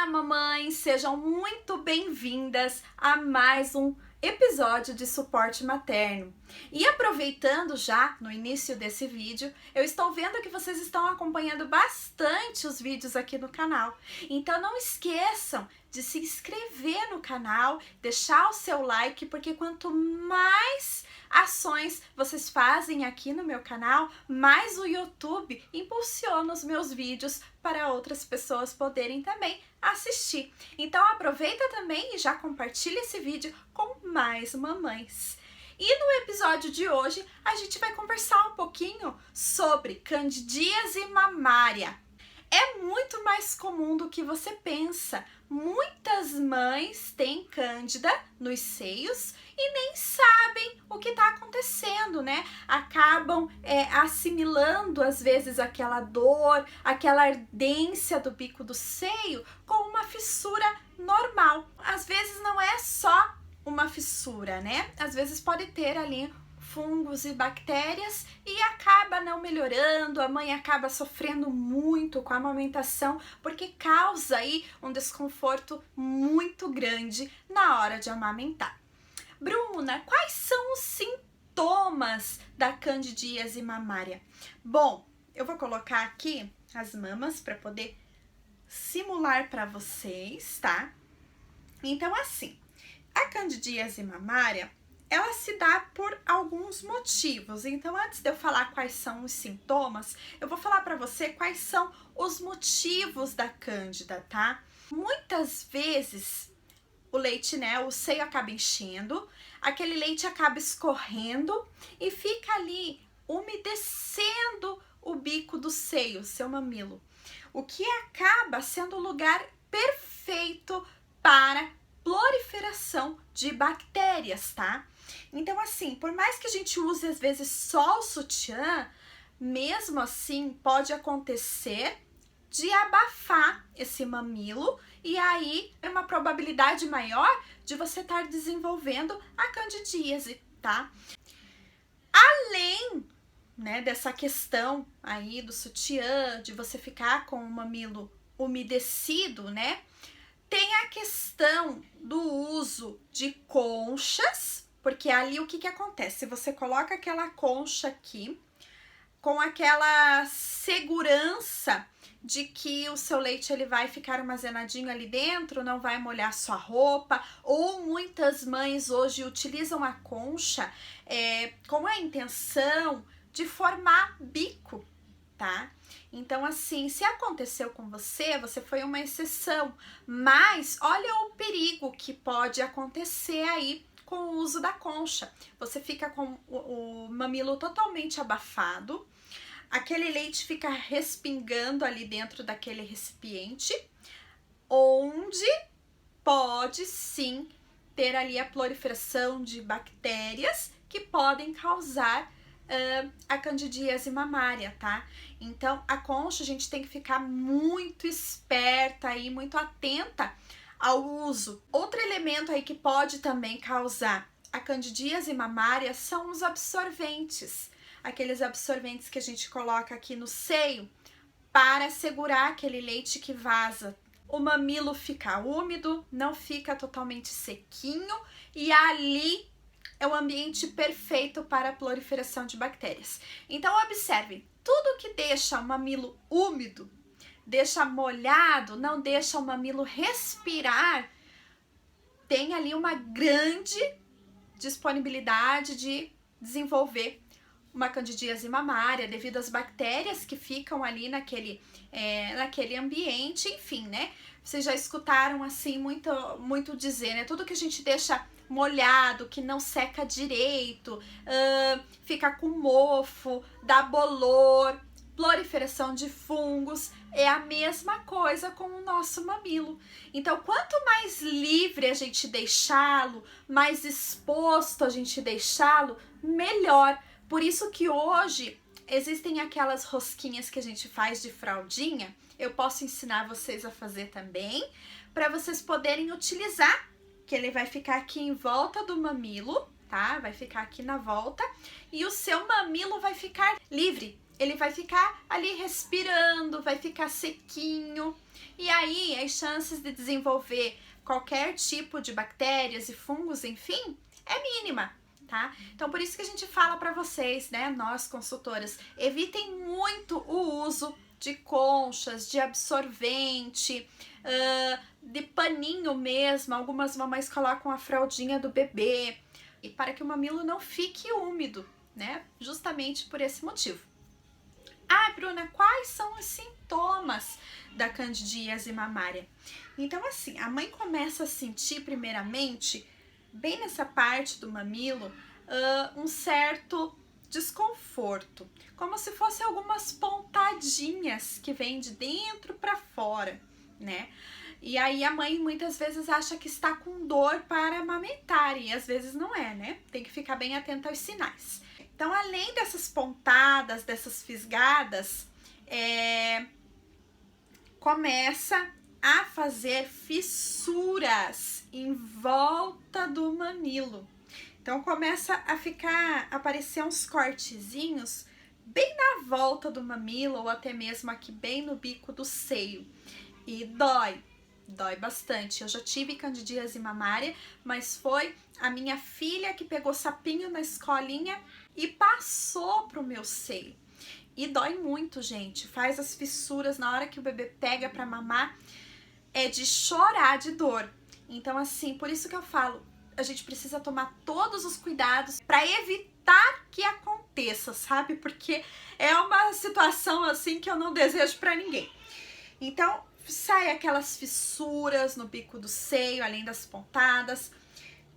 mamães! Sejam muito bem-vindas a mais um episódio de suporte materno. E aproveitando já no início desse vídeo, eu estou vendo que vocês estão acompanhando bastante os vídeos aqui no canal. Então não esqueçam de se inscrever no canal, deixar o seu like, porque quanto mais ações vocês fazem aqui no meu canal, mais o YouTube impulsiona os meus vídeos para outras pessoas poderem também assistir. Então aproveita também e já compartilha esse vídeo com mais mamães. E no episódio de hoje a gente vai conversar um pouquinho sobre candidíase mamária. É muito mais comum do que você pensa. Muitas mães têm cândida nos seios e nem sabem o que está acontecendo, né? Acabam assimilando às vezes aquela dor, aquela ardência do bico do seio com uma fissura normal. Às vezes não é só uma fissura, né? Às vezes pode ter ali fungos e bactérias e acaba não melhorando, a mãe acaba sofrendo muito com a amamentação porque causa aí um desconforto muito grande na hora de amamentar. Bruna, quais são os sintomas da candidíase mamária? Bom, eu vou colocar aqui as mamas para poder simular para vocês, tá? Então assim, a candidíase mamária ela se dá por alguns motivos. Então, antes de eu falar quais são os sintomas, eu vou falar para você quais são os motivos da cândida, tá? Muitas vezes o leite, né, o seio acaba enchendo, aquele leite acaba escorrendo e fica ali umedecendo o bico do seio, seu mamilo, o que acaba sendo o lugar perfeito para proliferação de bactérias, tá? Então, assim, por mais que a gente use às vezes só o sutiã, mesmo assim pode acontecer de abafar esse mamilo e aí é uma probabilidade maior de você estar desenvolvendo a candidíase, tá? Além, né, dessa questão aí do sutiã, de você ficar com o mamilo umedecido, né? Tem a questão do uso de conchas, porque ali o que acontece? Se você coloca aquela concha aqui, com aquela segurança de que o seu leite ele vai ficar armazenadinho ali dentro, não vai molhar sua roupa, ou muitas mães hoje utilizam a concha com a intenção de formar bico, tá? Então, assim, se aconteceu com você, você foi uma exceção, mas olha o perigo que pode acontecer aí com o uso da concha. Você fica com o mamilo totalmente abafado, aquele leite fica respingando ali dentro daquele recipiente, onde pode sim ter ali a proliferação de bactérias que podem causar a candidíase mamária, tá? Então, a concha a gente tem que ficar muito esperta aí, muito atenta ao uso. Outro elemento aí que pode também causar a candidíase mamária são os absorventes. Aqueles absorventes que a gente coloca aqui no seio para segurar aquele leite que vaza. O mamilo fica úmido, não fica totalmente sequinho e ali é o ambiente perfeito para a proliferação de bactérias. Então, observe, tudo que deixa o mamilo úmido, deixa molhado, não deixa o mamilo respirar, tem ali uma grande disponibilidade de desenvolver uma candidíase mamária devido às bactérias que ficam ali naquele ambiente, enfim, né? Vocês já escutaram assim muito dizer, né? Tudo que a gente deixa molhado, que não seca direito, fica com mofo, dá bolor, proliferação de fungos, é a mesma coisa com o nosso mamilo. Então, quanto mais livre a gente deixá-lo, mais exposto a gente deixá-lo, melhor. Por isso que hoje existem aquelas rosquinhas que a gente faz de fraldinha, eu posso ensinar vocês a fazer também, para vocês poderem utilizar, que ele vai ficar aqui em volta do mamilo, tá? Vai ficar aqui na volta e o seu mamilo vai ficar livre. ele vai ficar ali respirando, vai ficar sequinho. E aí, as chances de desenvolver qualquer tipo de bactérias e fungos, enfim, é mínima, tá? Então, por isso que a gente fala para vocês, né, nós consultoras, evitem muito o uso de conchas, de absorvente, de paninho mesmo. Algumas mamães colocam a fraldinha do bebê, e para que o mamilo não fique úmido, né? Justamente por esse motivo. Ah, Bruna, quais são os sintomas da candidíase mamária? Então, assim, a mãe começa a sentir, primeiramente, bem nessa parte do mamilo, um certo desconforto, como se fosse algumas pontadinhas que vêm de dentro para fora, né? E aí a mãe muitas vezes acha que está com dor para amamentar, e às vezes não é, né? Tem que ficar bem atenta aos sinais. Então, além dessas pontadas, dessas fisgadas, começa a fazer fissuras em volta do mamilo. Então, começa a aparecer uns cortezinhos bem na volta do mamilo, ou até mesmo aqui bem no bico do seio. E dói bastante. Eu já tive candidíase mamária, mas foi a minha filha que pegou sapinho na escolinha e passou pro meu seio. E dói muito, gente. Faz as fissuras na hora que o bebê pega para mamar, é de chorar de dor. Então, assim, por isso que eu falo, a gente precisa tomar todos os cuidados para evitar que aconteça, sabe? Porque é uma situação assim que eu não desejo para ninguém. Então, sai aquelas fissuras no bico do seio, além das pontadas.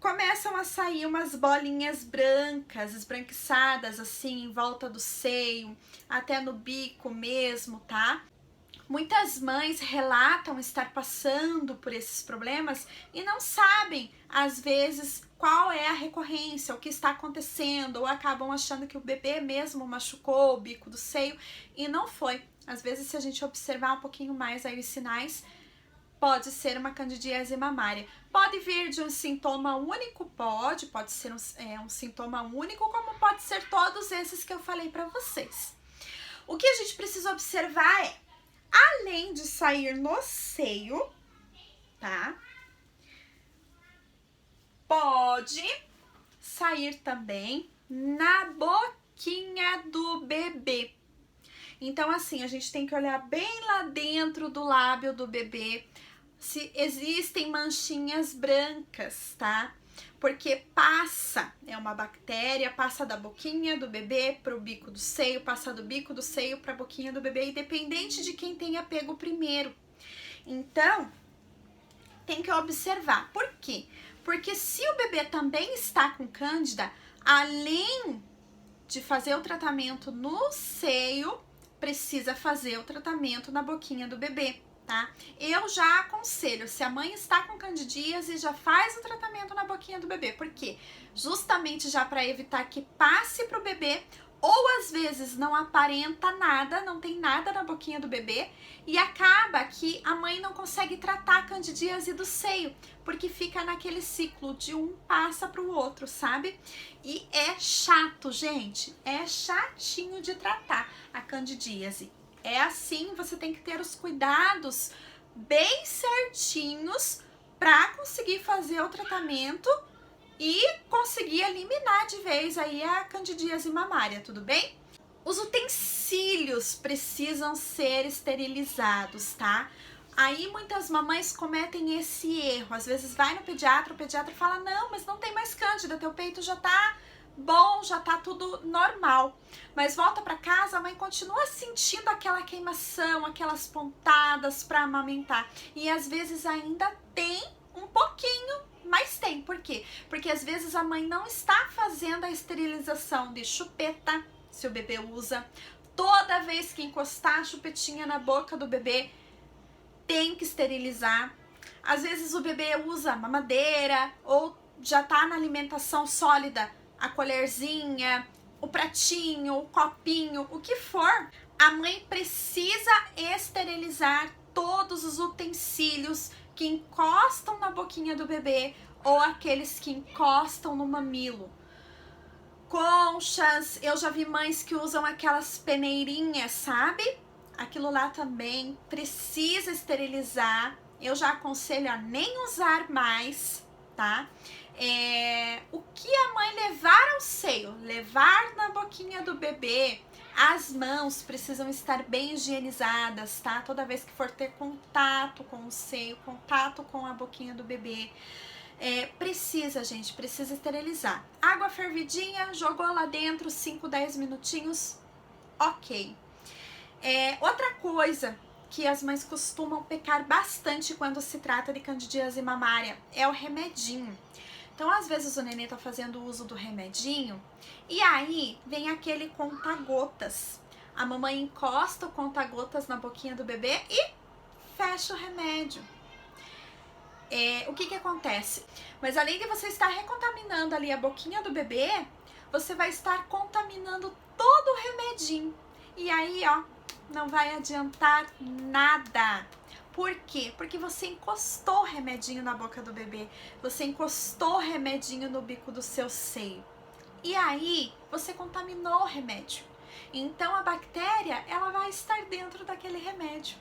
Começam a sair umas bolinhas brancas, esbranquiçadas, assim, em volta do seio, até no bico mesmo, tá? Muitas mães relatam estar passando por esses problemas e não sabem, às vezes, qual é a recorrência, o que está acontecendo, ou acabam achando que o bebê mesmo machucou o bico do seio, e não foi. Às vezes, se a gente observar um pouquinho mais aí os sinais, pode ser uma candidíase mamária. Pode vir de um sintoma único? Pode ser um sintoma único, como pode ser todos esses que eu falei para vocês. O que a gente precisa observar é, além de sair no seio, tá? Pode sair também na boquinha do bebê. Então, assim, a gente tem que olhar bem lá dentro do lábio do bebê se existem manchinhas brancas, tá? Porque passa, é uma bactéria, passa da boquinha do bebê pro bico do seio, passa do bico do seio pra boquinha do bebê, independente de quem tenha pego primeiro. Então, tem que observar. Por quê? Porque se o bebê também está com cândida, além de fazer o tratamento no seio, precisa fazer o tratamento na boquinha do bebê, tá? Eu já aconselho, se a mãe está com candidíase, já faz o tratamento na boquinha do bebê. Por quê? Justamente já para evitar que passe pro bebê, ou às vezes não aparenta nada, não tem nada na boquinha do bebê, e acaba que a mãe não consegue tratar a candidíase do seio, porque fica naquele ciclo de um passa pro outro, sabe? E é chato, gente, é chatinho de tratar a candidíase. É assim, você tem que ter os cuidados bem certinhos para conseguir fazer o tratamento e conseguir eliminar de vez aí a candidíase mamária, tudo bem? Os utensílios precisam ser esterilizados, tá? Aí muitas mamães cometem esse erro, às vezes vai no pediatra, o pediatra fala, não, mas não tem mais cândida, teu peito já tá bom, já tá tudo normal. Mas volta pra casa, a mãe continua sentindo aquela queimação, aquelas pontadas pra amamentar. E às vezes ainda tem um pouquinho, mas tem. Por quê? Porque às vezes a mãe não está fazendo a esterilização de chupeta, se o bebê usa. Toda vez que encostar a chupetinha na boca do bebê, tem que esterilizar. Às vezes o bebê usa mamadeira ou já tá na alimentação sólida, a colherzinha, o pratinho, o copinho, o que for. A mãe precisa esterilizar todos os utensílios que encostam na boquinha do bebê ou aqueles que encostam no mamilo. conchas, eu já vi mães que usam aquelas peneirinhas, sabe? Aquilo lá também precisa esterilizar. Eu já aconselho a nem usar mais, tá? O que a mãe levar ao seio, levar na boquinha do bebê, as mãos precisam estar bem higienizadas, tá? Toda vez que for ter contato com o seio, contato com a boquinha do bebê, precisa, gente, precisa esterilizar. Água fervidinha, jogou lá dentro 5, 10 minutinhos, ok. Outra coisa que as mães costumam pecar bastante quando se trata de candidíase mamária é o remedinho. Então, às vezes o nenê tá fazendo uso do remedinho e aí vem aquele conta-gotas. A mamãe encosta o conta-gotas na boquinha do bebê e fecha o remédio. O que acontece? Mas além de você estar recontaminando ali a boquinha do bebê, você vai estar contaminando todo o remedinho. E aí, ó, não vai adiantar nada. Por quê? Porque você encostou o remedinho na boca do bebê, você encostou o remedinho no bico do seu seio. E aí, você contaminou o remédio. Então, a bactéria, ela vai estar dentro daquele remédio.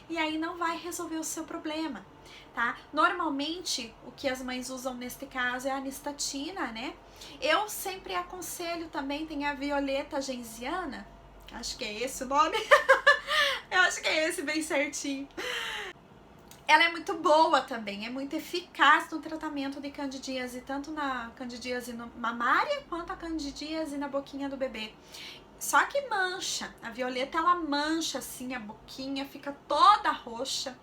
E aí não vai resolver o seu problema, tá? Normalmente, o que as mães usam neste caso é a anistatina, né? Eu sempre aconselho também, tem a violeta gensiana, acho que é esse o nome. Eu acho que é esse bem certinho. Ela é muito boa também, é muito eficaz no tratamento de candidíase, tanto na candidíase mamária quanto a candidíase na boquinha do bebê. Só que mancha, a violeta ela mancha assim a boquinha, fica toda roxa,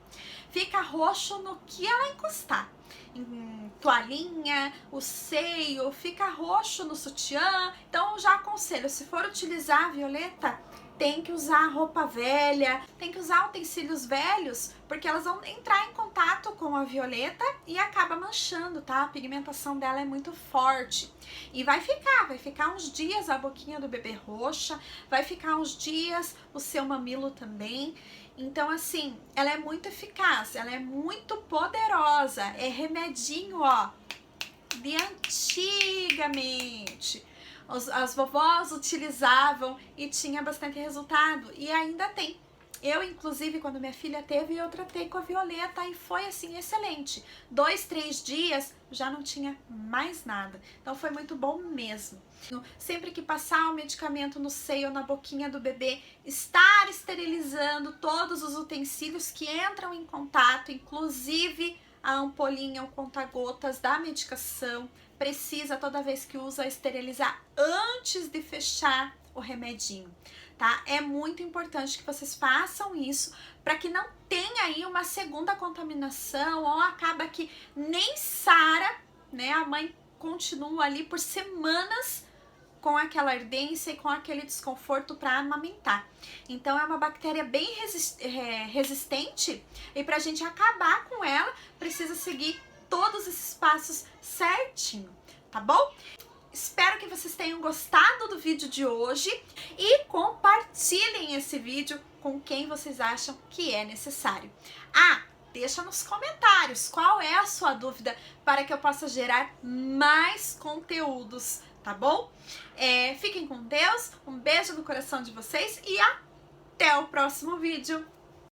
fica roxo no que ela encostar. Em toalhinha, o seio, fica roxo no sutiã. Então eu já aconselho, se for utilizar a violeta, tem que usar roupa velha, tem que usar utensílios velhos, porque elas vão entrar em contato com a violeta e acaba manchando, tá? A pigmentação dela é muito forte. E vai ficar uns dias a boquinha do bebê roxa, vai ficar uns dias o seu mamilo também. Então, assim, ela é muito eficaz, ela é muito poderosa, é remedinho, ó, de antigamente. As vovós utilizavam e tinha bastante resultado, e ainda tem. Eu, inclusive, quando minha filha teve, eu tratei com a violeta e foi, assim, excelente. 2, 3 dias, já não tinha mais nada. Então, foi muito bom mesmo. Sempre que passar o medicamento no seio ou na boquinha do bebê, estar esterilizando todos os utensílios que entram em contato, inclusive a ampolinha, o conta-gotas da medicação. Precisa, toda vez que usa, esterilizar antes de fechar o remedinho, tá? É muito importante que vocês façam isso para que não tenha aí uma segunda contaminação ou acaba que nem sara, né? A mãe continua ali por semanas com aquela ardência e com aquele desconforto para amamentar. Então é uma bactéria bem resistente e para a gente acabar com ela precisa seguir todos esses passos certinho, tá bom? Espero que vocês tenham gostado do vídeo de hoje e compartilhem esse vídeo com quem vocês acham que é necessário. Deixa nos comentários qual é a sua dúvida para que eu possa gerar mais conteúdos, tá bom? Fiquem com Deus, um beijo no coração de vocês e até o próximo vídeo.